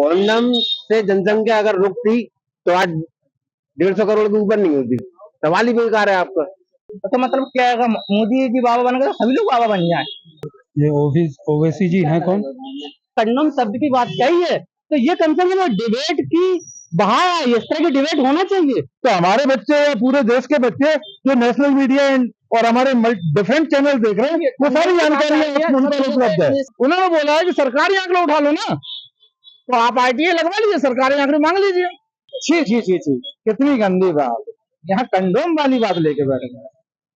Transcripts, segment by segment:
Condom से जनसंख्या अगर रुकती तो आज 150 करोड़ के ऊपर नहीं होती। सवाल ही बेकार है आपका। तो मतलब क्या है, मोदी जी बाबा बन गए सभी लोग बाबा बन जाए। ये ओवैसी जी हैं कौन? कंडोम शब्द की बात कही है तो ये कम से कम डिबेट की बहार इस तरह की डिबेट होना चाहिए। तो हमारे बच्चे या पूरे देश के बच्चे जो नेशनल मीडिया और हमारे डिफरेंट चैनल देख रहे हैं वो सारी जानकारी उपलब्ध है। उन्होंने बोला है कि सरकारी आंकड़े उठा लो ना, तो आप आरटीए लगवा लीजिए, सरकारी आंकड़े मांग लीजिए। छी छी छी छी, कितनी गंदी बात। यहाँ कंडोम वाली बात लेके बैठ गए।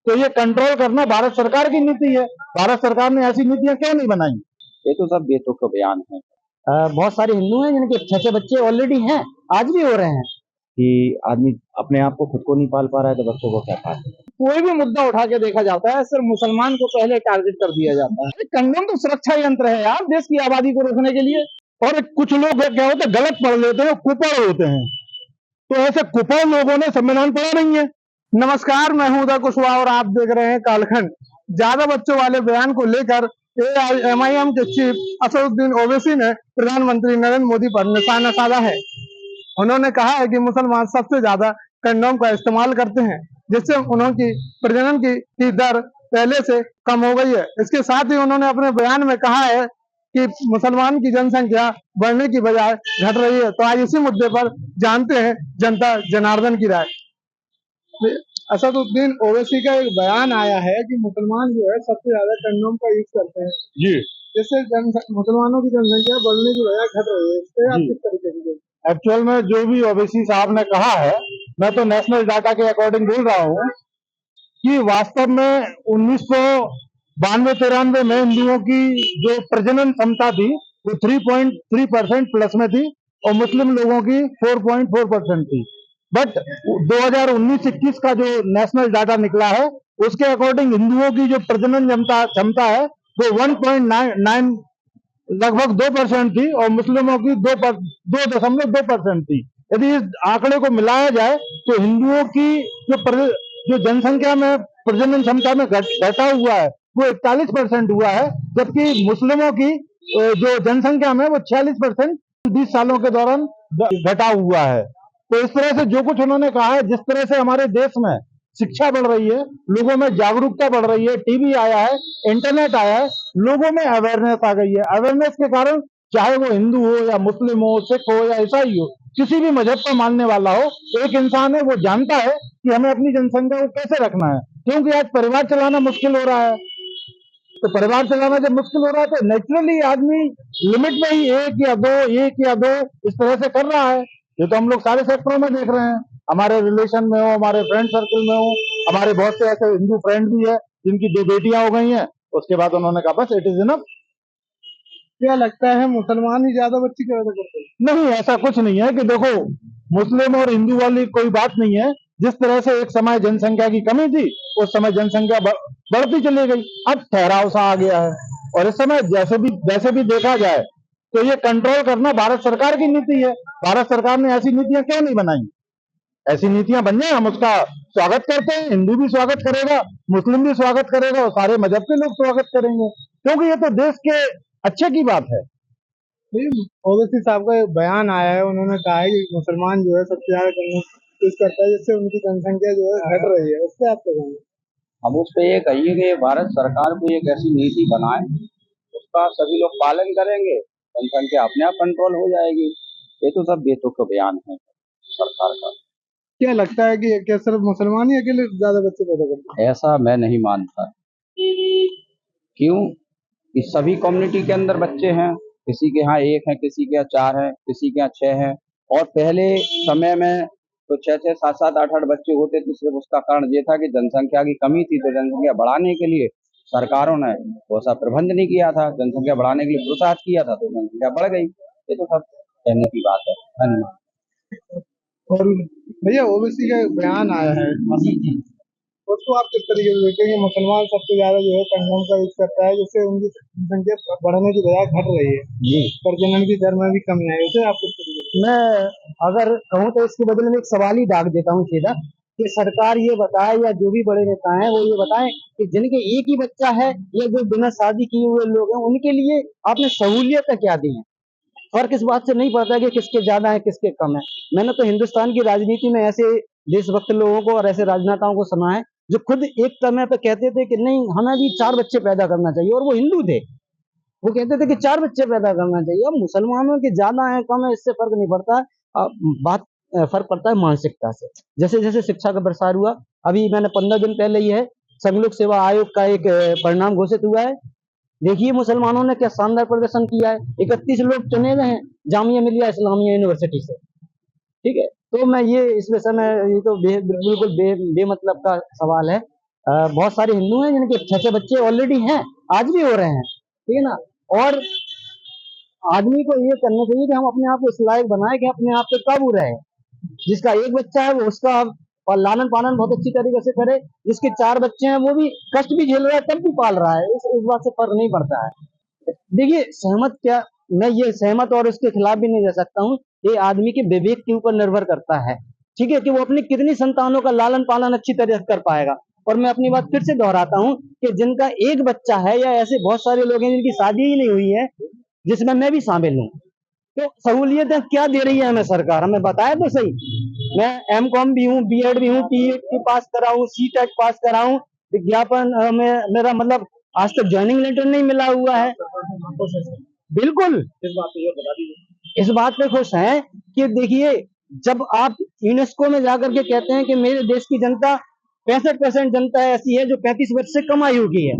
तो ये कंट्रोल करना भारत सरकार की नीति है। भारत सरकार ने ऐसी नीतियां क्यों नहीं बनाई? ये तो सब बेतुक बयान है। बहुत सारे हिंदू हैं जिनके 6 बच्चे ऑलरेडी हैं, आज भी हो रहे हैं। कि आदमी अपने आप को खुद को नहीं पाल पा रहा है तो बच्चों को क्या पाले। कोई भी मुद्दा उठा के देखा जाता है सिर्फ मुसलमान को पहले टारगेट कर दिया जाता है। कंडोम तो सुरक्षा यंत्र है यार, देश की आबादी को रोकने के लिए। और कुछ लोग क्या होते हैं, गलत पढ़ लेते हैं, कुपड़ होते हैं। तो ऐसे कुपड़ लोगों ने संविधान पढ़ा नहीं है। नमस्कार, मैं हूं उदय कुशवाहा और आप देख रहे हैं कालखंड। ज्यादा बच्चों वाले बयान को लेकर एआईएमआईएम के चीफ असदुद्दीन ओवैसी ने प्रधानमंत्री नरेंद्र मोदी पर निशाना साधा है। उन्होंने कहा है कि मुसलमान सबसे ज्यादा कंडोम का इस्तेमाल करते हैं, जिससे उनकी प्रजनन की दर पहले से कम हो गई है। इसके साथ ही उन्होंने अपने बयान में कहा है कि मुसलमान की जनसंख्या बढ़ने की बजाय घट रही है। तो आज इसी मुद्दे पर जानते हैं जनता जनार्दन की राय। असदुद्दीन ओवैसी का एक बयान आया है कि मुसलमान जो है सबसे ज्यादा कंडोम का यूज करते हैं जी, जिससे मुसलमानों की जनसंख्या बढ़ने की बजाय घट रही है। इससे आप किस तरीके से? एक्चुअल में जो भी ओवैसी साहब ने कहा है, मैं तो नेशनल डाटा के अकॉर्डिंग बोल रहा हूँ कि वास्तव में 1992-93 में हिंदुओं की जो प्रजनन क्षमता थी वो 3.3% प्लस में थी और मुस्लिम लोगों की 4.4% थी। बट 2019-21 का जो नेशनल डाटा निकला है उसके अकॉर्डिंग हिंदुओं की जो प्रजनन क्षमता है वो 1.9 लगभग 2% थी और मुस्लिमों की 2.2% थी। यदि इस आंकड़े को मिलाया जाए तो हिंदुओं की जो जनसंख्या में प्रजनन क्षमता में घटा हुआ है वो 41% हुआ है, जबकि मुस्लिमों की जो जनसंख्या में वो 46% 20 सालों के दौरान घटा हुआ है। तो इस तरह से जो कुछ उन्होंने कहा है, जिस तरह से हमारे देश में शिक्षा बढ़ रही है, लोगों में जागरूकता बढ़ रही है, टीवी आया है, इंटरनेट आया है, लोगों में अवेयरनेस आ गई है। अवेयरनेस के कारण चाहे वो हिंदू हो या मुस्लिम हो, सिख हो या ईसाई हो, किसी भी मजहब का मानने वाला हो, एक इंसान है वो जानता है कि हमें अपनी जनसंख्या को कैसे रखना है। क्योंकि आज परिवार चलाना मुश्किल हो रहा है। तो परिवार चलाना जब मुश्किल हो रहा है तो नेचुरली आदमी लिमिट में ही एक या दो इस तरह से कर रहा है। ये तो हम लोग सारे सेक्टरों में देख रहे हैं, हमारे रिलेशन में हो, हमारे फ्रेंड सर्कल में हो, हमारे बहुत से ऐसे हिंदू फ्रेंड भी है जिनकी 2 बेटियां हो गई हैं। उसके बाद उन्होंने कहा बस इट इज इनफ। क्या लगता है मुसलमान ही ज्यादा बच्चे पैदा करते हैं? नहीं, ऐसा कुछ नहीं है कि देखो मुस्लिम और हिंदू वाली कोई बात नहीं है। जिस तरह से एक समय जनसंख्या की कमी थी उस समय जनसंख्या बढ़ती चली गई, अब ठहराव सा आ गया है। और इस समय वैसे भी देखा जाए तो ये कंट्रोल करना भारत सरकार की नीति है। भारत सरकार ने ऐसी नीतियां क्यों नहीं बनाई? ऐसी नीतियां बन जाए हम उसका स्वागत करते हैं। हिंदू भी स्वागत करेगा, मुस्लिम भी स्वागत करेगा और सारे मजहब के लोग स्वागत करेंगे, क्योंकि ये तो देश के अच्छे की बात है। ओवैसी साहब का एक बयान आया है, उन्होंने कहा है कि मुसलमान जो है सबसे ज्यादा यूज करता है, जिससे उनकी जनसंख्या जो है घट रही है। उससे आप क्या कहेंगे? हम उस पर ये कहिए कि भारत सरकार को एक ऐसी नीति बनाए उसका सभी लोग पालन करेंगे, जनसंख्या अपने आप कंट्रोल हो जाएगी। ये तो सब बेतुक बयान है सरकार का। क्या लगता है कि क्या सिर्फ मुसलमान ही अकेले ज्यादा बच्चे पैदा करते हैं? ऐसा मैं नहीं मानता। क्यों? इस सभी कम्युनिटी के अंदर बच्चे हैं, किसी के यहाँ 1 है, किसी के यहाँ 4 है, किसी के यहाँ 6 है। और पहले समय में तो 6-6, 7-7, 8-8 बच्चे होते थे। सिर्फ उसका कारण ये था कि जनसंख्या की कमी थी, तो जनसंख्या बढ़ाने के लिए सरकारों ने वैसा प्रबंध नहीं किया था, जनसंख्या बढ़ाने के लिए प्रोत्साहित किया था, तो जनसंख्या बढ़ गई। ये तो सब कहने की बात है, धन्यवाद। और भैया ओवैसी का एक बयान आया है, उसको आप किस तरीके से देखते हैं कि मुसलमान सबसे ज्यादा जो है कंडोम का यूज करता है, जिससे उनकी जनसंख्या बढ़ने की बजाय घट रही है, प्रजनन की दर में भी कमी आई है। उसे आप किस तरीके से? मैं अगर कहूँ तो इसके बदले में एक सवाल ही डाक देता हूँ सीधा, कि सरकार ये बताए या जो भी बड़े नेता हैं वो ये बताएं कि जिनके एक ही बच्चा है या जो बिना शादी किए हुए लोग हैं उनके लिए आपने सहूलियत क्या दी है। फर्क इस बात से नहीं पड़ता कि किसके ज्यादा है किसके कम है। मैंने तो हिंदुस्तान की राजनीति में ऐसे देशभक्त लोगों को और ऐसे राजनेताओं को सुना है जो खुद एक समय पे कहते थे कि नहीं, हमें भी 4 बच्चे पैदा करना चाहिए, और वो हिंदू थे। वो कहते थे कि 4 बच्चे पैदा करना चाहिए। अब मुसलमानों के ज्यादा है कम है इससे फर्क नहीं पड़ता। फर्क पड़ता है मानसिकता से। जैसे जैसे शिक्षा का प्रसार हुआ, अभी मैंने 15 दिन पहले ही है संघ सेवा आयोग का एक परिणाम घोषित हुआ है। देखिए मुसलमानों ने क्या शानदार प्रदर्शन किया है। 31 लोग चुने गए हैं जामिया मिलिया इस्लामिया यूनिवर्सिटी से। ठीक है, तो मैं ये इस विषय में, ये तो बिल्कुल बेमतलब का सवाल है। बहुत सारे हिंदू हैं जिनके 6 बच्चे ऑलरेडी हैं, आज भी हो रहे हैं। ठीक है ना। और आदमी को ये करना चाहिए कि हम अपने आप को इस लायक बनाए कि अपने आप पे काबू रहे। जिसका एक बच्चा है वो उसका और लालन पालन बहुत अच्छी तरीके से करे। जिसके 4 बच्चे हैं वो भी कष्ट भी झेल रहा है तब भी पाल रहा है। इस बात से फर्क नहीं पड़ता है। देखिए सहमत क्या, मैं ये सहमत और उसके खिलाफ भी नहीं जा सकता हूँ। ये आदमी के विवेक के ऊपर निर्भर करता है। ठीक है, कि वो अपनी कितनी संतानों का लालन पालन अच्छी तरह कर पाएगा। और मैं अपनी बात फिर से दोहराता हूँ कि जिनका एक बच्चा है या ऐसे बहुत सारे लोग हैं जिनकी शादी ही नहीं हुई है, जिसमें मैं भी शामिल हूँ, तो सहूलियतें क्या दे रही है हमें सरकार, हमें बताए तो सही। मैं एमकॉम भी हूँ, बीएड भी हूँ, टीईटी पास करा हूँ, सीटेट पास करा हूँ। विज्ञापन में मेरा मतलब आज तक ज्वाइनिंग लेटर नहीं मिला हुआ है। बिल्कुल इस बात पे खुश हैं कि देखिए जब आप यूनेस्को में जाकर के कहते हैं कि मेरे देश की जनता 65% जनता ऐसी है जो 35 वर्ष से कम आयु की है,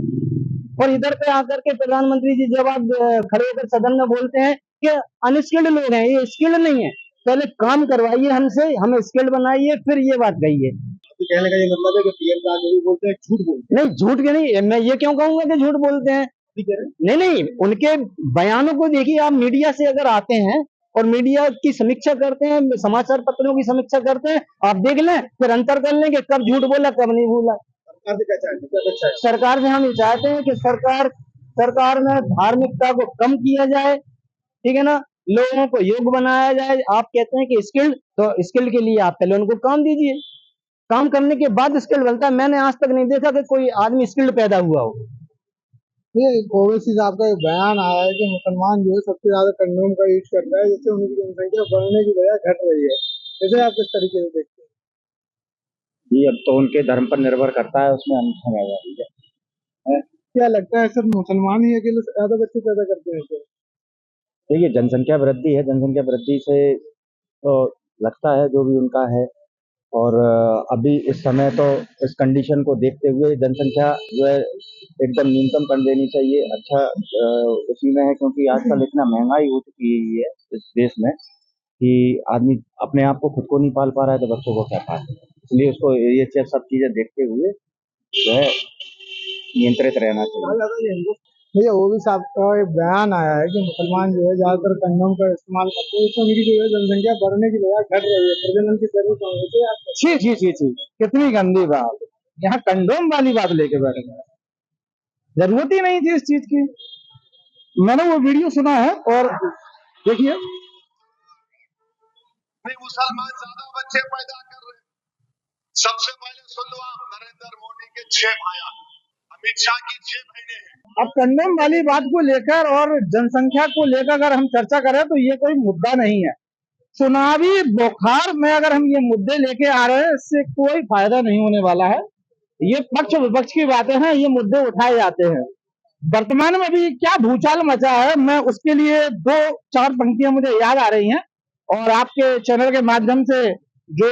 और इधर पे आकर के प्रधानमंत्री जी जब आप खड़े होकर सदन में बोलते हैं कि अनस्किल्ड लोग हैं, ये स्किल्ड नहीं है, पहले काम करवाइए हमसे, हमें स्किल्ड बनाइए, फिर ये बात कहिए। तो कहने का ये मतलब है कि पीएम साहब जो भी बोलते हैं झूठ बोलते नहीं, झूठ के नहीं, मैं ये क्यों कहूंगा कि झूठ बोलते हैं। नहीं नहीं, उनके बयानों को देखिए, आप मीडिया से अगर आते हैं और मीडिया की समीक्षा करते हैं, समाचार पत्रों की समीक्षा करते हैं, आप देख लें, फिर अंतर कर लें कि कब झूठ बोला कब नहीं बोला। सरकार से हम ये चाहते हैं कि सरकार में धार्मिकता को कम किया जाए। ठीक है ना, लोगों को योग्य बनाया जाए। आप कहते हैं कि स्किल्ड, तो स्किल्ड के लिए आप पहले उनको काम दीजिए, काम करने के बाद स्किल्ड बनता है। मैंने आज तक नहीं देखा कि कोई आदमी स्किल्ड पैदा हुआ हो। ये ओवैसी साहब का एक बयान आया है कि मुसलमान जो है सबसे ज्यादा कंडोम का यूज करता है, जिससे उनकी जनसंख्या बढ़ने की बजाय घट रही है। इसे आप किस तरीके से देखते हैं? ये अब तो उनके धर्म पर निर्भर करता है, उसमें हम समझ है। क्या लगता है सिर्फ मुसलमान ही अकेले ज्यादा बच्चे पैदा करते हैं क्या? देखिए जनसंख्या वृद्धि है, जनसंख्या वृद्धि से तो लगता है जो भी उनका है। और अभी इस समय तो इस कंडीशन को देखते हुए जनसंख्या जो है एकदम न्यूनतम कर देनी चाहिए। अच्छा उसी में है, क्योंकि आजकल इतना महंगाई हो चुकी है इस देश में कि आदमी अपने आप को खुद को नहीं पाल पा रहा है तो बच्चों को क्या पाले। इसलिए उसको ये सब चीजें देखते हुए जो है नियंत्रित रहना चाहिए। भैया ओवैसी साहब का एक बयान आया है कि मुसलमान जो है ज्यादातर कंडोम का इस्तेमाल करते हैं, इससे उनकी जो है जनसंख्या बढ़ने की बजाय घट रही है, प्रजनन की जरूरत होने से। छी छी छी छी, कितनी गंदी बात। यहाँ कंडोम वाली बात लेके बैठे हैं, जरूरत ही नहीं थी इस चीज की। मैंने वो वीडियो सुना है और देखिए, मुसलमान ज्यादा बच्चे पैदा कर रहे हैं। सबसे पहले सुन लो आप, नरेंद्र मोदी के 6 भाइयां, अमित शाह की 6 बहनें हैं। अब कंडोम वाली बात को लेकर और जनसंख्या को लेकर अगर हम चर्चा करें तो ये कोई मुद्दा नहीं है। चुनावी बुखार में अगर हम ये मुद्दे लेके आ रहे हैं, इससे कोई फायदा नहीं होने वाला है। ये पक्ष विपक्ष की बातें हैं, ये मुद्दे उठाए जाते हैं। वर्तमान में भी क्या भूचाल मचा है, मैं उसके लिए 2-4 पंक्तियां मुझे याद आ रही हैं, और आपके चैनल के माध्यम से जो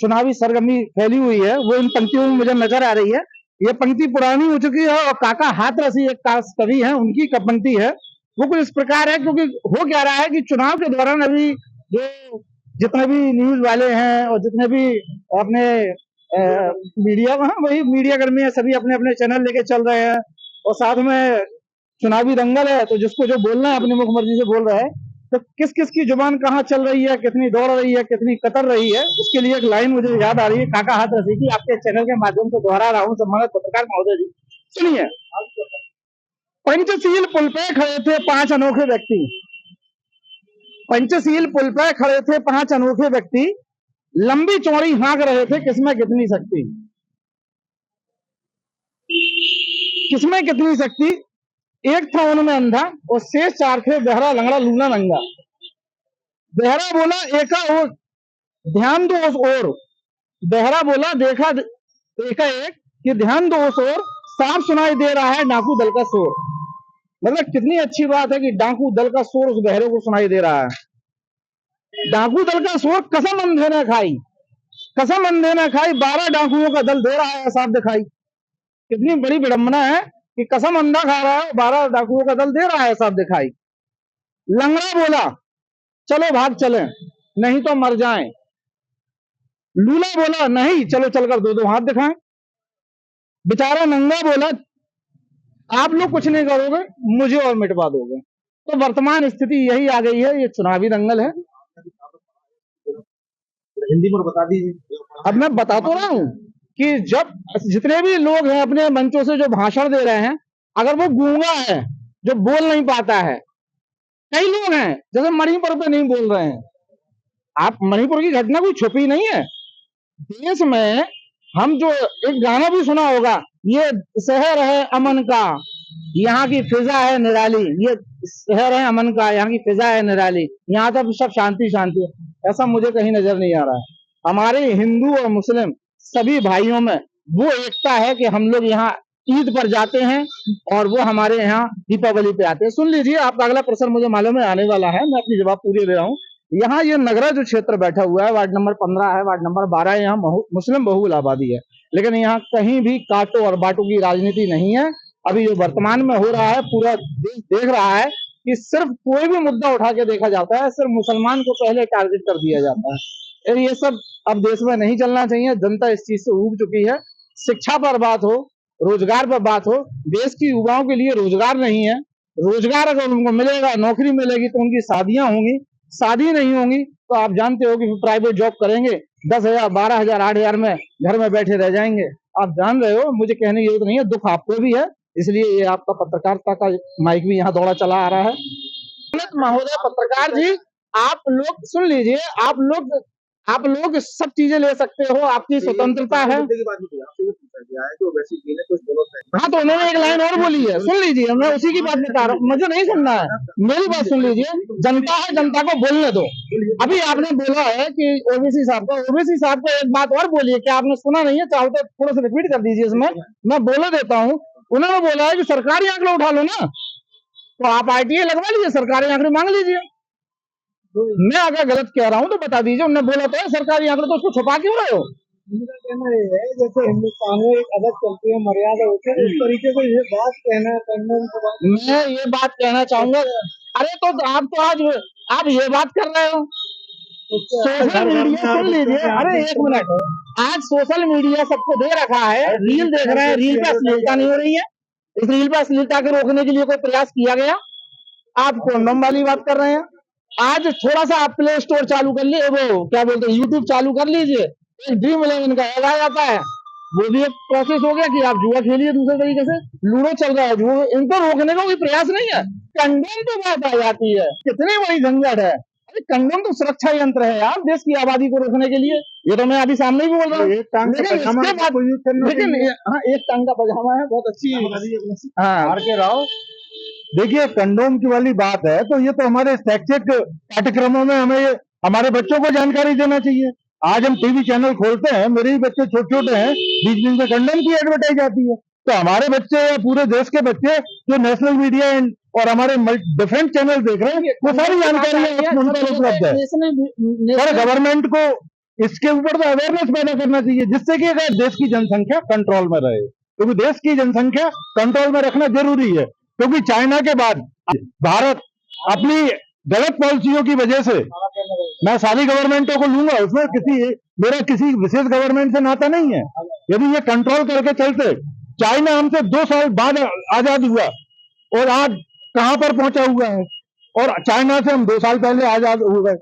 चुनावी सरगर्मी फैली हुई है वो इन पंक्तियों में मुझे नजर आ रही है। ये पंक्ति पुरानी हो चुकी है और काका हाथरसी एक कवि है, उनकी पंक्ति है। वो कुछ इस प्रकार है, क्योंकि हो क्या रहा है कि चुनाव के दौरान अभी जो जितने भी न्यूज वाले हैं और जितने भी अपने मीडिया, वही मीडिया कर्मी है, सभी अपने अपने चैनल लेके चल रहे हैं, और साथ में चुनावी दंगल है, तो जिसको जो बोलना है अपनी मुख मर्जी से बोल रहे हैं। तो किस किस की जुबान कहाँ चल रही है, कितनी दौड़ रही है, कितनी कतर रही है, उसके लिए एक लाइन मुझे याद आ रही है काका हाथरसी की, आपके चैनल के माध्यम से दोहरा रहा हूँ सम्मानित पत्रकार महोदय जी, सुनिए। पंचशील पुल पे खड़े थे 5 अनोखे व्यक्ति, पंचशील पुल पे खड़े थे 5 अनोखे व्यक्ति, लंबी चौड़ी हाँक रहे थे किसमें कितनी शक्ति, किसमें कितनी शक्ति। एक था उनमें अंधा और शेष 4 थे बहरा लंगड़ा लूला नंगा। बहरा बोला एका ओर, ध्यान दो उस ओर। बहरा बोला देखा एका एक, कि ध्यान दो उस ओर, साफ सुनाई दे रहा है डाकू दल का शोर। मतलब कितनी अच्छी बात है कि डाकू दल का शोर उस बहरे को सुनाई दे रहा है। डाकू दल का शोर कसम अंधे ने खाई, कसम अंधे ने खाई, 12 डाकुओं का दल दे रहा है साफ दिखाई। कितनी बड़ी विडंबना है कि कसम अंधा खा रहा है, 12 डाकुओं का दल दे रहा है साफ दिखाई। लंगड़ा बोला चलो भाग चले, नहीं तो मर जाएं। लूला बोला नहीं, चलो चलकर दो दो हाथ दिखाएं। बेचारा नंगा बोला आप लोग कुछ नहीं करोगे, मुझे और मिटवा दोगे। तो वर्तमान स्थिति यही आ गई है, ये चुनावी दंगल है। हिंदी में बता दीजिए। अब मैं बता तो रहा हूं कि जब जितने भी लोग हैं अपने मंचों से जो भाषण दे रहे हैं, अगर वो गूंगा है, जो बोल नहीं पाता है, कई लोग हैं जैसे मणिपुर पे नहीं बोल रहे हैं। आप मणिपुर की घटना कोई छुपी नहीं है। देश में हम जो एक गाना भी सुना होगा, ये शहर है अमन का, यहाँ की फिजा है निराली। ये शहर है अमन का, यहाँ की फिजा है निराली, यहाँ तो सब शांति शांति है। ऐसा मुझे कहीं नजर नहीं आ रहा है। हमारे हिंदू और मुस्लिम सभी भाइयों में वो एकता है कि हम लोग यहाँ ईद पर जाते हैं और वो हमारे यहाँ दीपावली पे आते हैं। सुन लीजिए, आपका अगला प्रश्न मुझे मालूम है आने वाला है, मैं अपनी जवाब पूरी दे रहा हूँ। यहाँ ये नगरा जो क्षेत्र बैठा हुआ है, वार्ड नंबर 15 है, वार्ड नंबर 12 है, यहाँ मुस्लिम बहुल आबादी है, लेकिन यहाँ कहीं भी काटो और बाटो की राजनीति नहीं है। अभी जो वर्तमान में हो रहा है, पूरा देश देख रहा है कि सिर्फ कोई भी मुद्दा उठा के देखा जाता है, सिर्फ मुसलमान को पहले टारगेट कर दिया जाता है। और ये सब अब देश में नहीं चलना चाहिए। जनता इस चीज से ऊब चुकी है। शिक्षा पर बात हो, रोजगार पर बात हो, देश की युवाओं के लिए रोजगार नहीं है। रोजगार अगर उनको मिलेगा, नौकरी मिलेगी तो उनकी शादियां होंगी, शादी नहीं होंगी तो आप जानते हो कि प्राइवेट जॉब करेंगे, 10,000, 12,000, 8,000 में घर में बैठे रह जाएंगे। आप जान रहे हो, मुझे कहने की जरूरत नहीं है, दुख आपको भी है, इसलिए ये आपका पत्रकारिता का माइक भी यहाँ दौड़ा चला आ रहा है। महोदय पत्रकार जी, आप लोग सुन लीजिए, आप लोग सब चीजें ले सकते हो, आपकी स्वतंत्रता है। हाँ, तो उन्होंने एक लाइन और बोली है, सुन लीजिए, मैं उसी की बात बता रहा हूँ, मुझे नहीं सुनना है, मेरी बात सुन लीजिए। जनता है, जनता को बोलने दो। अभी आपने बोला है कि ओबीसी साहब को एक बात और बोलिए, क्या आपने सुना नहीं है? चाहो तो थोड़ा सा रिपीट कर दीजिए, इसमें मैं बोले देता हूँ। उन्होंने बोला है कि सरकारी आंकड़े उठा लो ना, तो आप आरटीआई लगवा लीजिए, सरकारी आंकड़े मांग लीजिए। मैं अगर गलत कह रहा हूं तो बता दीजिए। उन्होंने बोला तो है सरकारी आंकड़े, तो उसको छुपा क्यों रहे हो? मेरा कहना ये है, जैसे हिंदुस्तान में एक अदब चलती है, मर्यादा होती है, इस तरीके से ये बात कहना मैं ये बात कहना चाहूंगा। अरे तो आप ये बात कर रहे हो, सोशल मीडिया सुन लीजिए। अरे एक मिनट, आज सोशल मीडिया सबको दे रखा है, रील देख रहे हैं, रील पे अश्लीलता नहीं हो रही है। इस रील पे अश्लीलता को रोकने के लिए कोई प्रयास किया गया? आप कॉन्डोम वाली बात कर रहे हैं। आज थोड़ा सा आप प्ले स्टोर चालू कर लीजिए, वो क्या बोलते हैं, यूट्यूब चालू कर लीजिए, एक Dream11 का ऐड आ जाता है। वो भी एक प्रोसेस हो गया कि आप जुआ खेलिए दूसरे तरीके से, लूडो चल रहा है, जो इनको रोकने का कोई प्रयास नहीं है। कंडोम पे बात आ जाती है, कितनी बड़ी झंझट है। अरे कंडोम तो सुरक्षा यंत्र है यार, देश की आबादी को रोकने के लिए। ये तो मैं अभी सामने ही बोल रहा हूँ। लेकिन हाँ, एक टांग का पजामा है, बहुत अच्छी। हाँ, राव देखिए, कंडोम की वाली बात है तो ये तो हमारे शैक्षिक पाठ्यक्रमों में हमें हमारे बच्चों को जानकारी देना चाहिए। आज हम टीवी चैनल खोलते हैं, मेरे ही बच्चे छोटे छोटे हैं, बीच बीच में कंडोम की एडवर्टाइज आती है। तो हमारे बच्चे या पूरे देश के बच्चे जो नेशनल मीडिया और हमारे डिफरेंट चैनल देख रहे हैं, वो सारी जानकारी उन पर उपलब्ध है। पर गवर्नमेंट को इसके ऊपर तो अवेयरनेस पैदा करना चाहिए, जिससे कि अगर देश की जनसंख्या कंट्रोल में रहे, क्योंकि देश की जनसंख्या कंट्रोल में रखना जरूरी है। क्योंकि चाइना के बाद भारत अपनी गलत पॉलिसियों की वजह से, मैं सारी गवर्नमेंटों को लूंगा, उसमें मेरा किसी विशेष गवर्नमेंट से नाता नहीं है। यदि ये कंट्रोल करके चलते, चाइना हमसे 2 साल बाद आजाद हुआ और आज कहां पर पहुंचा हुआ है, और चाइना से हम 2 साल पहले आजाद हो गए।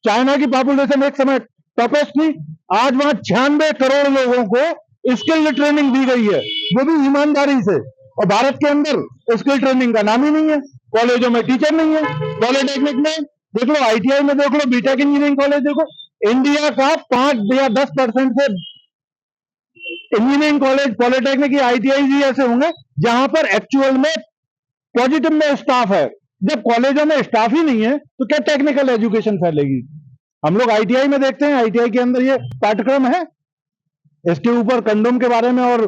चाइना की पॉपुलेशन एक समय टॉपेस्ट थी, आज वहां 96 करोड़ लोगों को स्किल ट्रेनिंग दी गई है, वो भी ईमानदारी से। और भारत के अंदर स्किल ट्रेनिंग का नाम ही नहीं है, कॉलेजों में टीचर नहीं है, पॉलिटेक्निक में देख लो, आईटीआई में देख लो, बीटेक इंजीनियरिंग कॉलेज देखो। इंडिया का 5 या 10% से इंजीनियरिंग कॉलेज, पॉलिटेक्निक या आईटीआई ही ऐसे होंगे जहां पर एक्चुअल में पॉजिटिव में स्टाफ है, जब कॉलेजों में स्टाफ ही नहीं है तो क्या टेक्निकल एजुकेशन फैलेगी? हम लोग आईटीआई में देखते हैं, आईटीआई के अंदर ये पाठ्यक्रम है, इसके ऊपर कंडोम के बारे में और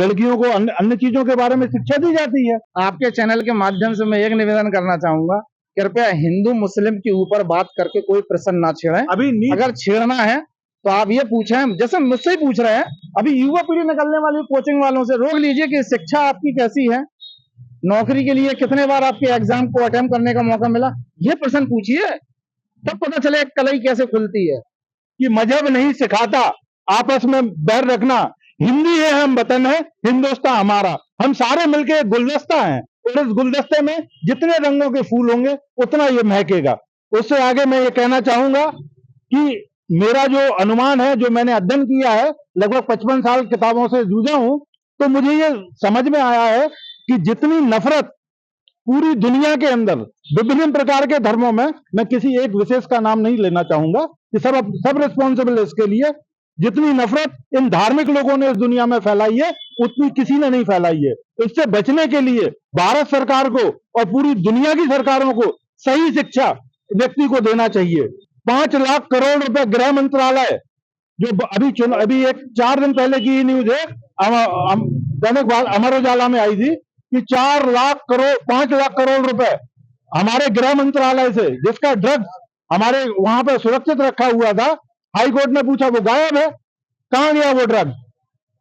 लड़कियों को अन्य चीजों के बारे में शिक्षा दी जाती है। आपके चैनल के माध्यम से मैं एक निवेदन करना चाहूंगा, कृपया हिंदू मुस्लिम के ऊपर बात करके कोई प्रश्न ना छेड़ें। अभी अगर छेड़ना है तो आप ये पूछें, जैसे मुझसे ही पूछ रहे हैं, अभी युवा पीढ़ी निकलने वाली कोचिंग वालों से रोक लीजिए कि शिक्षा आपकी कैसी है, नौकरी के लिए कितने बार आपके एग्जाम को अटेम्प्ट करने का मौका मिला, ये प्रश्न पूछिए, तब पता चले कलाई कैसे खुलती है। कि मजहब नहीं सिखाता आपस में बैर रखना, हिंदी है हम वतन है, हिंदुस्तान हमारा, हम सारे मिलके एक गुलदस्ता हैं और इस गुलदस्ते में जितने रंगों के फूल होंगे उतना ये महकेगा। उससे आगे मैं ये कहना चाहूंगा कि मेरा जो अनुमान है, जो मैंने अध्ययन किया है, लगभग 55 साल किताबों से जूझा हूं, तो मुझे ये समझ में आया है कि जितनी नफरत पूरी दुनिया के अंदर विभिन्न प्रकार के धर्मों में, मैं किसी एक विशेष का नाम नहीं लेना चाहूंगा कि सब रिस्पॉन्सिबल है इसके लिए, जितनी नफरत इन धार्मिक लोगों ने इस दुनिया में फैलाई है उतनी किसी ने नहीं फैलाई है। इससे बचने के लिए भारत सरकार को और पूरी दुनिया की सरकारों को सही शिक्षा व्यक्ति को देना चाहिए। 5 लाख करोड़ रुपए गृह मंत्रालय, जो अभी एक 4 दिन पहले की न्यूज है, दैनिक अमर उजाला में आई थी कि 5 लाख करोड़ रुपए हमारे गृह मंत्रालय से, जिसका ड्रग्स हमारे वहां पर सुरक्षित रखा हुआ था, हाई कोर्ट ने पूछा वो गायब है, कहां गया वो ड्रग्स?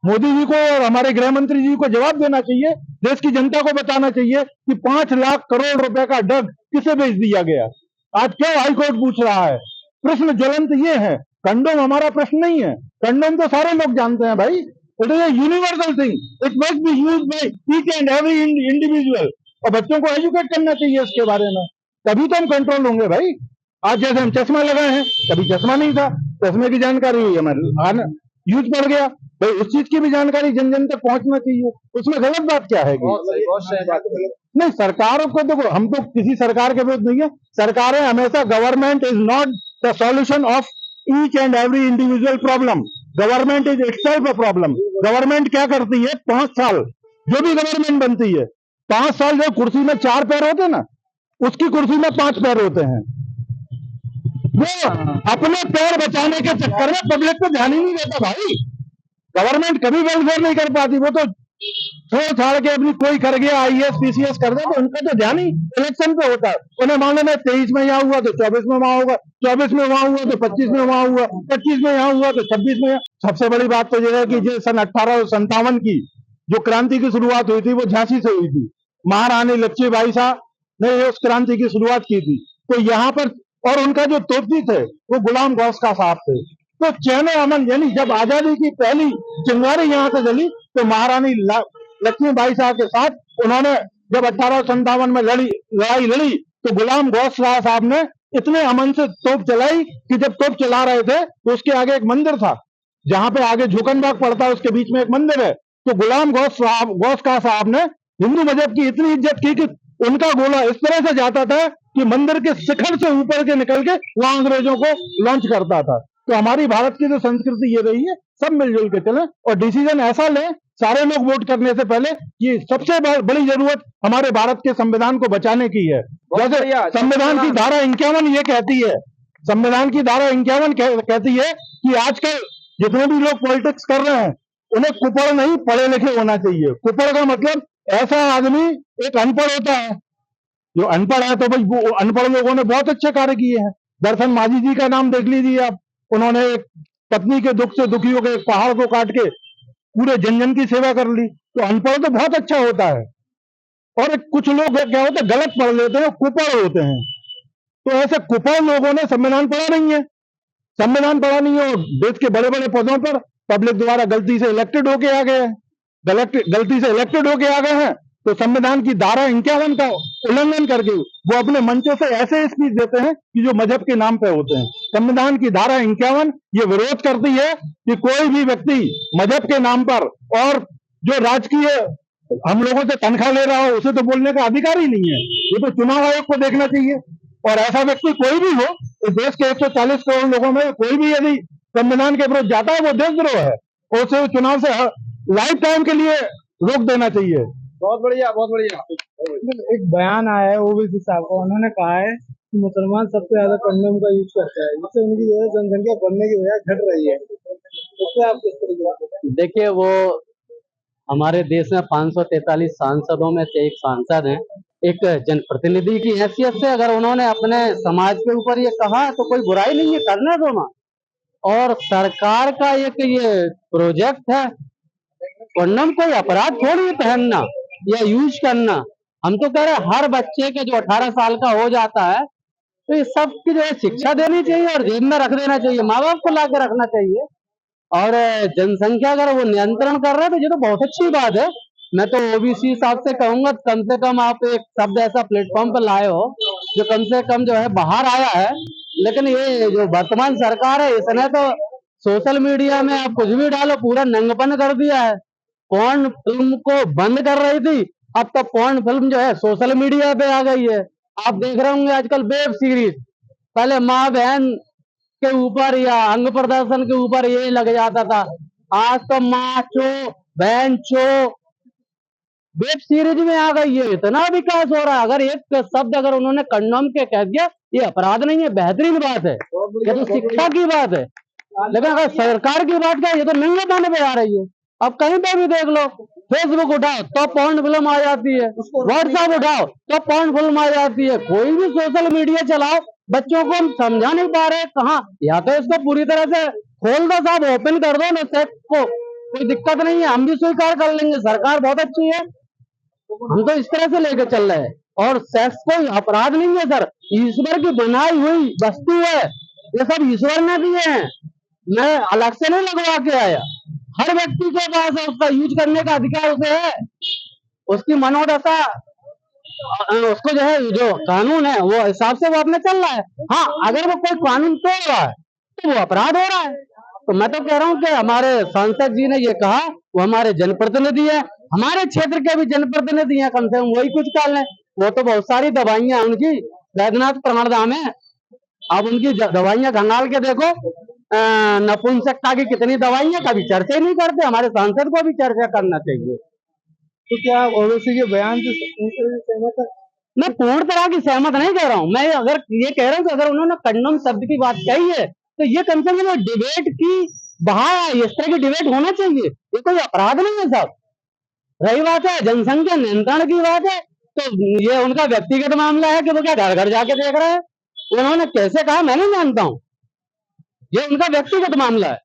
मोदी जी को और हमारे गृह मंत्री जी को जवाब देना चाहिए, देश की जनता को बताना चाहिए कि 5 लाख करोड़ रुपए का ड्रग्स किसे बेच दिया गया। आज क्यों हाई कोर्ट पूछ रहा है? प्रश्न ज्वलंत ये है, कंडोम हमारा प्रश्न नहीं है, कंडोम तो सारे लोग जानते हैं भाई, it is a universal thing, it must be used by each and every individual, और बच्चों को एजुकेट करना चाहिए इसके बारे में, तभी तो हम कंट्रोल होंगे भाई। आज जैसे हम चश्मा लगाए हैं, कभी चश्मा नहीं था, चश्मे की जानकारी हुई हमारे यूज बढ़ गया भाई, उस चीज की भी जानकारी जन जन तक पहुंचना चाहिए, उसमें गलत बात क्या है? नहीं, सरकारों को देखो, हम तो किसी सरकार के विरुद्ध नहीं है, सरकारें हमेशा, government is not the solution of each and every individual problem, government is itself a problem. Government क्या करती है, 5 साल जो भी गवर्नमेंट बनती है, 5 साल जो कुर्सी में 4 पैर होते हैं ना, उसकी कुर्सी में 5 पैर होते हैं। वो अपने पैर बचाने के चक्कर में पब्लिक को ध्यान ही नहीं देता भाई। गवर्नमेंट कभी वेलफेयर नहीं कर पाती, वो तो छोड़ छाड़ के अपनी कोई कर गया, IAS PCS कर दे, तो उनका तो ध्यान ही इलेक्शन पे होता है। उन्हें मालूम है 23 में यहाँ हुआ तो 24 में वहां होगा, 24 में वहां हुआ तो 25 में वहां हुआ, 25 में यहाँ हुआ तो 26 में। सबसे बड़ी बात तो यह है कि जो सन 1857 की जो क्रांति की शुरुआत हुई थी वो झांसी से हुई थी, महारानी लक्ष्मीबाई साहब ने उस क्रांति की शुरुआत की थी। तो यहाँ पर, और उनका जो तोपी थे वो गुलाम गौस साहब थे। तो चैन अमन, यानी जब आजादी की पहली चिंगारी यहाँ से जली तो महारानी लक्ष्मीबाई साहब के साथ उन्होंने जब 1857 में लड़ाई लड़ी तो गुलाम गौस साहब ने इतने अमन से तोप चलाई कि जब तोप चला रहे थे तो उसके आगे एक मंदिर था, जहां पे आगे झोकनबाग पड़ता है, उसके बीच में एक मंदिर है। तो गुलाम गौस साहब ने हिंदू मजहब की इतनी इज्जत की कि उनका गोला इस तरह से जाता था कि मंदिर के शिखर से ऊपर के निकल के वहां अंग्रेजों को लॉन्च करता था। तो हमारी भारत की जो संस्कृति ये रही है, सब मिलजुल के चले और डिसीजन ऐसा लें सारे लोग वोट करने से पहले कि सबसे बड़ी जरूरत हमारे भारत के संविधान को बचाने की है। जैसे संविधान की धारा 51 ये कहती है, संविधान की धारा 51 कहती है कि आजकल जितने भी लोग पॉलिटिक्स कर रहे हैं उन्हें कुपड़ नहीं पढ़े लिखे होना चाहिए। कुपड़ का मतलब ऐसा आदमी, एक अनपढ़ होता है, जो अनपढ़ है तो भाई वो अनपढ़ लोगों ने बहुत अच्छे कार्य किए हैं। दर्शन मांझी जी का नाम देख लीजिए आप, उन्होंने एक पत्नी के दुख से दुखी होकर एक पहाड़ को काट के पूरे जन की सेवा कर ली। तो अनपढ़ तो बहुत अच्छा होता है, और कुछ लोग क्या होते हैं, गलत पढ़ लेते हैं, कुपड़ होते हैं। तो ऐसे कुपड़ लोगों ने संविधान पढ़ा नहीं है, संविधान पढ़ा नहीं है, और देश के बड़े बड़े पदों पर पब्लिक द्वारा गलती से इलेक्टेड होके आ गए हैं, गलती से इलेक्टेड होके आ गए हैं। तो संविधान की धारा 51 का उल्लंघन करके वो अपने मंचों से ऐसे स्पीच देते हैं कि जो मजहब के नाम पे होते हैं। संविधान की धारा 51 ये विरोध करती है कि कोई भी व्यक्ति मजहब के नाम पर और जो राजकीय हम लोगों से तनख्वाह ले रहा हो उसे तो बोलने का अधिकार ही नहीं है। ये तो चुनाव आयोग को देखना चाहिए। और ऐसा व्यक्ति कोई भी हो, इस देश के 140 करोड़ लोगों में कोई भी यदि संविधान के विरुद्ध जाता है वो देशद्रोह है, और उसे चुनाव से लाइफ टाइम के लिए रोक देना चाहिए। बहुत बढ़िया, बहुत बढ़िया। एक बयान आया है ओबीसी साहब का, उन्होंने कहा है कि मुसलमान सबसे ज्यादा कंडोम का यूज करते हैं, जिससे उनकी जो है जनसंख्या बढ़ने की बजाय घट रही है। इससे आप किस तरीके से? देखिए, वो हमारे देश में 543 सांसदों में से एक सांसद हैं। एक जनप्रतिनिधि की हैसियत से अगर उन्होंने अपने समाज के ऊपर ये कहा तो कोई बुराई नहीं है, करने दो ना। और सरकार का एक ये प्रोजेक्ट है, कंडोम कोई अपराध थोड़ी है पहनना या यूज करना। हम तो कह रहे हैं हर बच्चे के जो 18 साल का हो जाता है तो ये सब की जो है शिक्षा देनी चाहिए और जेब में रख देना चाहिए, माँ बाप को ला के रखना चाहिए। और जनसंख्या अगर वो नियंत्रण कर रहे हैं तो ये तो बहुत अच्छी बात है। मैं तो ओबीसी साहब से कहूंगा कम से कम आप एक शब्द ऐसा प्लेटफॉर्म पर लाए हो जो कम से कम जो है बाहर आया है। लेकिन ये जो वर्तमान सरकार है इसने तो सोशल मीडिया में आप कुछ भी डालो पूरा नंगपन कर दिया है। पॉर्न फिल्म को बंद कर रही थी, अब तो पॉर्न फिल्म जो है सोशल मीडिया पे आ गई है। आप देख रहे होंगे आजकल वेब सीरीज, पहले माँ बहन के ऊपर या अंग प्रदर्शन के ऊपर ये लग जाता था, आज तो माँ चो बहन चो वेब सीरीज में आ गई है। इतना विकास हो रहा है। अगर एक शब्द अगर उन्होंने कंडोम के कह दिया, ये अपराध नहीं है, बेहतरीन बात है, ये तो शिक्षा की बात है। लेकिन अगर सरकार की बात करें, ये तो नंगे पानी पे आ रही है। अब कहीं पे भी देख लो, फेसबुक उठाओ तो पॉर्न फिल्म आ जाती है, व्हाट्सएप उठाओ तो पॉर्न फिल्म आ जाती है। कोई भी सोशल मीडिया चलाओ, बच्चों को हम समझा नहीं पा रहे कहाँ, या तो इसको पूरी तरह से खोल दो साहब, ओपन कर दो ना सेक्स को, कोई दिक्कत नहीं है, हम भी स्वीकार कर लेंगे, सरकार बहुत अच्छी है। हम तो इस तरह से लेकर चल रहे हैं। और सेक्स कोई अपराध नहीं है सर, ईश्वर की बनाई हुई वस्तु है, ये सब ईश्वर ने दिए हैं, मैं अलग से नहीं लगवा के आया। हर व्यक्ति के पास है, उसका यूज करने का अधिकार उसे है, उसकी मनोदशा उसको जो है जो कानून है वो हिसाब से वो अपने चल रहा है। हाँ, अगर वो कोई कानून तोड़ रहा है तो वो अपराध हो रहा है। तो मैं तो कह रहा हूँ कि हमारे सांसद जी ने ये कहा, वो हमारे जनप्रतिनिधि है, हमारे क्षेत्र के भी जनप्रतिनिधि हैं, कम से कम वही कुछ कर लें। वो तो बहुत सारी दवाइयां उनकी वैद्यनाथ प्रमाणधाम है, आप उनकी दवाइयां खंगाल के देखो। नपुंसकता की कितनी दवाइयां, कभी चर्चा ही नहीं करते। हमारे सांसद को भी चर्चा करना चाहिए। तो क्या आप ओवैसी के बयान से सहमत है? मैं पूर्ण तरह की सहमत नहीं कह रहा हूँ, मैं अगर ये कह रहा हूँ कि अगर उन्होंने कंडोम शब्द की बात कही है तो ये कम से कम डिबेट की बहाव, इस तरह की डिबेट होना चाहिए, ये कोई अपराध नहीं है साहब। रही बात है जनसंख्या नियंत्रण की बात है, तो ये उनका व्यक्तिगत मामला है कि वो क्या घर घर जाके देख रहे हैं, उन्होंने कैसे कहा मैं नहीं जानता हूँ, ये उनका व्यक्तिगत मामला है।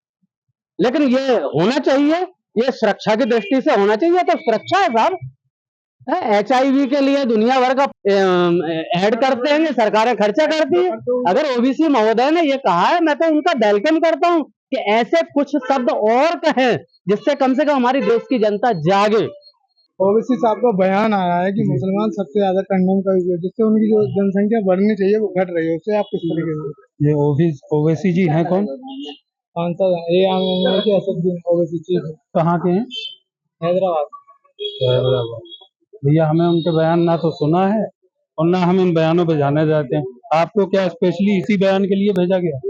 लेकिन ये होना चाहिए, ये सुरक्षा की दृष्टि से होना चाहिए, तो सुरक्षा है साहब। HIV के लिए दुनिया भर का ऐड करते हैं, सरकारें खर्चा करती है। अगर ओबीसी महोदय ने ये कहा है, मैं तो उनका वेलकम करता हूँ कि ऐसे कुछ शब्द और कहें जिससे कम से कम हमारी देश की जनता जागे। ओवैसी साहब का बयान आया है कि मुसलमान सबसे ज्यादा कंडोम का यूज, जिससे उनकी जो जनसंख्या बढ़नी चाहिए वो घट रही है, उससे आप किस तरीके से? ये ओवैसी जी हैं कौन? सांसद हैं ये असदुद्दीन ओवैसी चीफ, कहाँ के हैं? हैदराबाद। भैया हमें उनके बयान ना तो सुना है और ना हम इन बयानों पे जाने जाते हैं। आपको क्या स्पेशली इसी बयान के लिए भेजा गया?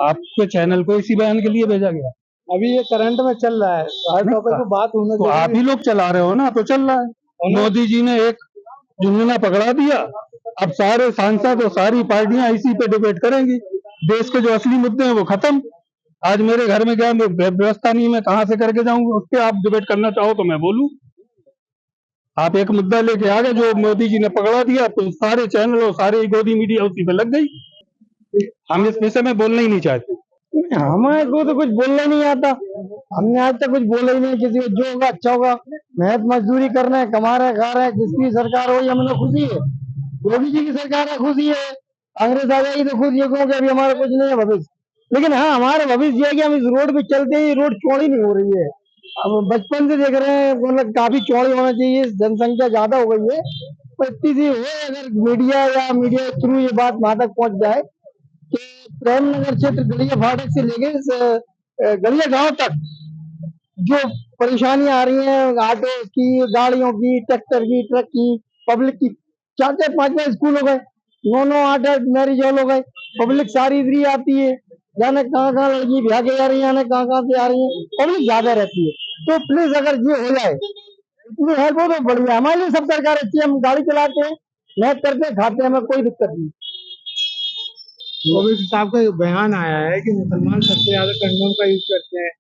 आपके चैनल को इसी बयान के लिए भेजा गया? अभी ये करंट में चल रहा है, हर टॉपिक पे बात होने तो आप ही लोग चला रहे हो ना, तो चल रहा है। मोदी जी ने एक जुनूना पकड़ा दिया, अब सारे सांसद और सारी पार्टियां इसी पे डिबेट करेंगी। देश के जो असली मुद्दे हैं वो खत्म। आज मेरे घर में क्या व्यवस्था नहीं, मैं कहाँ से करके जाऊंगा, उस पर आप डिबेट करना चाहो तो मैं बोलूं। आप एक मुद्दा लेके आ गए जो मोदी जी ने पकड़ा दिया, तो सारे चैनल और सारी गोदी मीडिया उसी पे लग गई। हम इस विषय में बोलना ही नहीं चाहते। हमारे को तो कुछ बोलना नहीं आता, हमने आज तक कुछ बोला ही नहीं। किसी को जो होगा अच्छा होगा, मेहनत मजदूरी कर रहे हैं, कमा रहे हैं, खा रहे हैं, किसकी सरकार हो हमें तो खुशी है, मोदी जी की सरकार है खुशी है, कांग्रेस आ जाएगी तो खुशी है, क्योंकि अभी हमारा कुछ नहीं है भविष्य। लेकिन हाँ, हमारा भविष्य ये है कि हम इस रोड पे चलते ही रोड चौड़ी नहीं हो रही है। अब बचपन से देख रहे हैं, मतलब काफी चौड़ी होना चाहिए, जनसंख्या ज्यादा हो गई है, पर इतनी सी हो, अगर मीडिया या मीडिया के थ्रू ये बात वहां तक पहुंच जाए कि प्रेमनगर क्षेत्र गलिया फाटक से लेके गलिया गांव तक जो परेशानियां आ रही हैं, ऑटो की, गाड़ियों की, ट्रैक्टर की, ट्रक की, पब्लिक की, 4-4 5-5 स्कूल हो गए, 9-9 8-8 मैरिज हॉल हो गए, पब्लिक सारी इधर ही आती है, जाने कहाँ लड़की ब्याह के जा रही है, जाने कहाँ से आ रही है, पब्लिक ज्यादा रहती है। तो प्लीज अगर ये हो जाए इतनी है वो तो बढ़िया, हमारे लिए सब सरकार अच्छी है, हम गाड़ी चलाते हैं, मेहनत करते हैं, खाते हैं, हमें कोई दिक्कत नहीं। ओवैसी साहब का एक बयान आया है कि मुसलमान सबसे ज्यादा कंडोम का यूज करते हैं,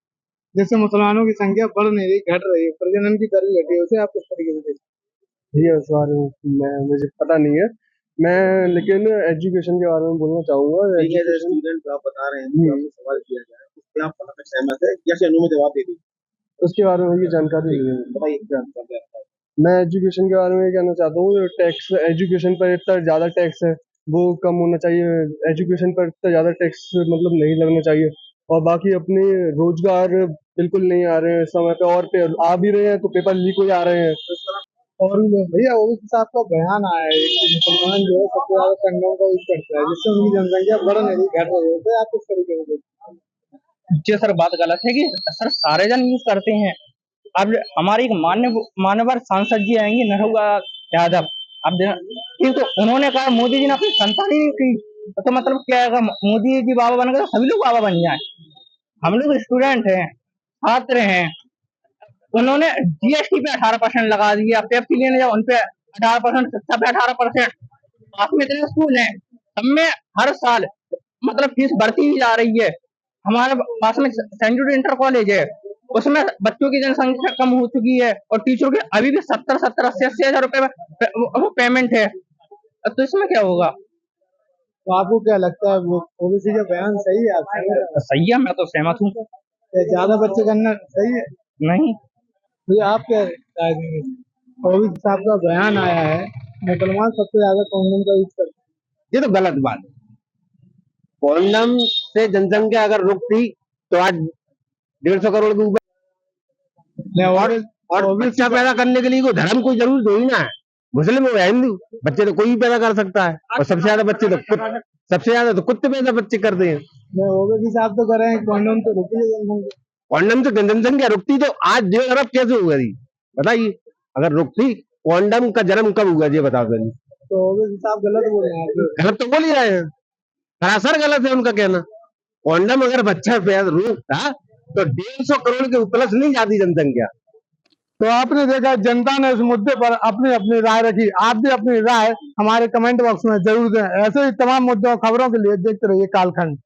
जिससे मुसलमानों की संख्या बढ़ नहीं रही, घट रही है, प्रजनन की दर भी घटी है। उसे आप किस तरीके से देखते हैं? ये उस बारे में मुझे पता नहीं है, मैं लेकिन एजुकेशन के बारे में बोलना चाहूंगा। स्टूडेंट आप बता रहे हैं कि आपको सवाल किया जाए, उसके आप मतलब सहमत है या फिर में जवाब दे दीजिए? उसके बारे में ये जानकारी नहीं है। बताइए क्या जानकारी है? मैं एजुकेशन के बारे में ये कहना चाहता हूँ, टैक्स एजुकेशन पर इतना ज़्यादा टैक्स है वो कम होना चाहिए, एजुकेशन पर इतना ज़्यादा टैक्स मतलब नहीं लगना चाहिए। और बाकी अपने रोजगार बिल्कुल नहीं आ रहे हैं समय पे, और आ भी रहे हैं तो पेपर लीक हो जा रहे हैं। और भी लोग भैया, ओवैसी साहब का बयान आया है कि मुसलमान जो है सबसे ज्यादा कंडोम का यूज करता है, जिससे उनकी जनसंख्या बढ़ नहीं रही, घट रही है। उसे आप किस तरीके से देखते हैं? जी सर, बात गलत है कि सर सारे जन यूज करते हैं। अब हमारे एक मान्यवर सांसद जी आएंगे, नरहुआ यादव, अब ठीक, तो उन्होंने कहा मोदी जी ने अपनी संतान ही नहीं की, तो मतलब क्या है, मोदी जी बाबा बन गए तो सभी लोग बाबा बन जाए। हम लोग स्टूडेंट हैं, छात्र हैं, उन्होंने जीएसटी पे 18% लगा दिया, पेप्सी लेने जाओ उन पे 18%, शिक्षा पे 18%। पास में इतने स्कूल हैं, सब में हर साल मतलब फीस बढ़ती ही जा रही है। हमारे पास में सेंट जूड इंटर कॉलेज है, उसमें बच्चों की जनसंख्या कम हो चुकी है और टीचरों के अभी भी 70-80 हजार रुपए वो पेमेंट है, तो इसमें क्या होगा? तो आपको क्या लगता है, वो ओवैसी का बयान सही है? आप सहमत हैं? सही है, मैं तो सहमत हूँ। ज्यादा बच्चे करना सही है? नहीं, भैया आप क्या राय देंगे? ओवैसी साहब का बयान आया है, मुसलमान सबसे ज्यादा कंडोम का यूज करते हैं। ये तो गलत बात है। कॉन्डम से जनसंख्या अगर रुकती तो आज 150 करोड़ के ऊपर। और बच्चा पैदा करने के लिए कोई धर्म कोई जरूरी थोड़ी ना है, मुस्लिम हो या हिंदू, बच्चे तो कोई भी पैदा कर सकता है। और सबसे ज्यादा बच्चे तो सबसे ज्यादा तो कुत्ते पैदा बच्चे करते हैं। ओवैसी साहब तो कर रहे हैं कंडोम तो रुकी है जनसंख्या। कॉन्डम से जनसंख्या रुकती तो आज 1.5 अरब कैसे हुआ थी बताइए? अगर रुकती, कॉन्डम का जन्म कब हुआ ये बताओ जल्दी। तो ओवैसी साहब गलत बोल रहे हैं। गलत तो बोल ही रहे हैं, सरासर गलत है उनका कहना। कॉन्डम अगर बच्चा पैदा रोकता तो 150 करोड़ के प्लस नहीं जाती जनसंख्या। तो आपने देखा जनता ने इस मुद्दे पर अपनी अपनी राय रखी, आप भी अपनी राय हमारे कमेंट बॉक्स में जरूर दें। ऐसे ही तमाम मुद्दों और खबरों के लिए देखते रहिए कालखंड।